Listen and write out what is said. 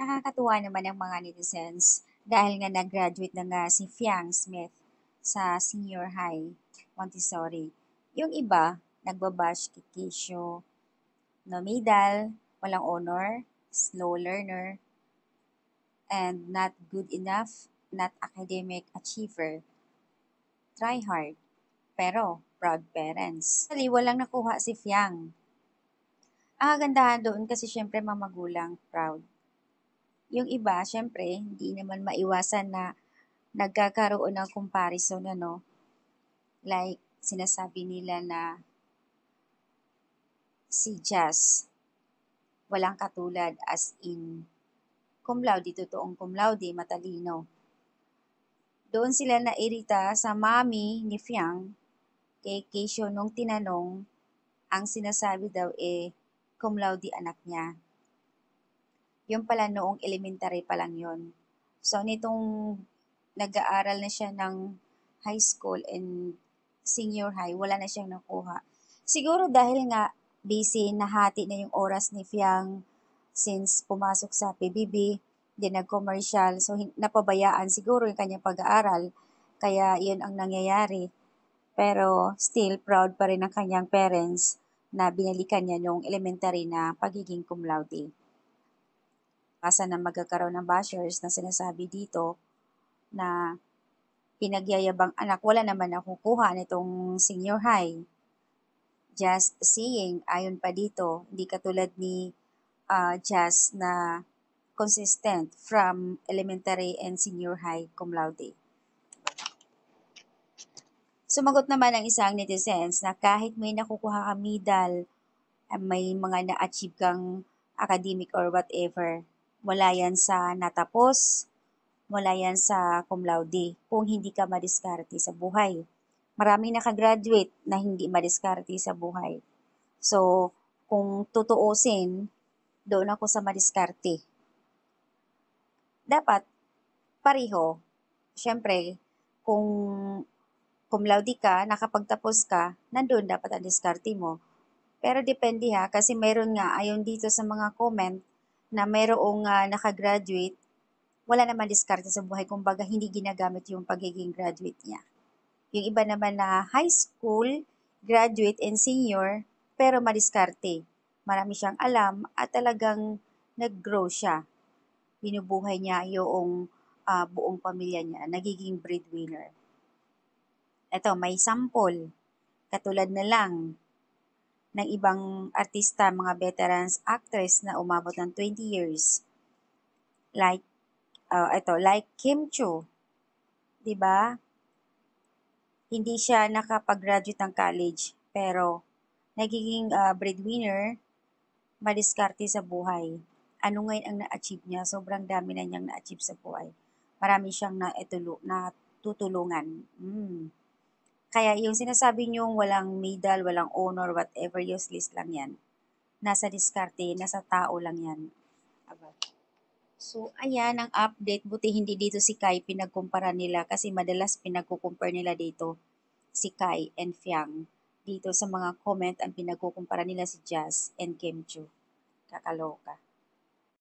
Nakakatuwa naman ang mga netizens dahil nga nag-graduate na nga si Fiang Smith sa senior high Montessori. Yung iba, nagbabash kay Keisho, no medal, walang honor, slow learner, and not good enough, not academic achiever. Try hard, pero proud parents. Actually, walang nakuha si Fiang. Ang kagandahan doon kasi syempre mga magulang proud. Yung iba, syempre, hindi naman maiwasan na nagkakaroon ng comparison, ano? Like, sinasabi nila na si Jazz, walang katulad as in cum laude, totoong cum laude, matalino. Doon sila nairita sa mami ni Fiang kay Keisho nung tinanong, ang sinasabi daw cum laude anak niya. Yung pala noong elementary pa lang yun. So, nitong nag-aaral na siya ng high school and senior high, wala na siyang nakuha. Siguro dahil nga busy, nahati na yung oras ni Fiang since pumasok sa PBB, din nag-commercial, so napabayaan siguro yung kanyang pag-aaral, kaya yun ang nangyayari. Pero still, proud pa rin ang kanyang parents na binalikan niya nung elementary na pagiging cum laude. Asa na magkakaroon ng bashers na sinasabi dito na pinagyayabang anak, wala naman nakukuha nitong senior high. Just seeing, ayon pa dito, hindi katulad ni Jazz na consistent from elementary and senior high cum laude. Sumagot naman ang isang netizens na kahit may nakukuha ka medal, may mga na-achieve kang academic or whatever, wala yan sa natapos, wala yan sa cum laude kung hindi ka madiskarte sa buhay. Maraming nakagraduate na hindi madiskarte sa buhay. So, kung tutuusin, doon ako sa madiskarte. Dapat, pareho. Siyempre, kung cum laude ka, nakapagtapos ka, nandun dapat ang diskarte mo. Pero depende ha, kasi meron nga, ayon dito sa mga comment, na mayroong nakagraduate, wala naman diskarte sa buhay, kumbaga hindi ginagamit yung pagiging graduate niya. Yung iba naman na high school, graduate and senior, pero madiskarte. Marami siyang alam at talagang nag-grow siya. Binubuhay niya yung buong pamilya niya, nagiging breadwinner. Ito, may sample. Katulad na lang ng ibang artista, mga veterans actress na umabot ng 20 years. Like Kim Chu, 'di ba? Hindi siya nakapag-graduate ng college, pero nagiging breadwinner, madiskarte sa buhay. Ano ngayon ang na-achieve niya? Sobrang dami na niyang na-achieve sa buhay. Marami siyang natutulungan. Kaya yung sinasabi niyong walang medal, walang honor, whatever, useless lang yan. Nasa diskarte, nasa tao lang yan. So, ayan ang update. Buti hindi dito si Kai pinagkumpara nila kasi madalas pinagkukumpare nila dito si Kai and Fiang. Dito sa mga comment ang pinagkukumpara nila si Jazz and Kim Chu. Kakaloka.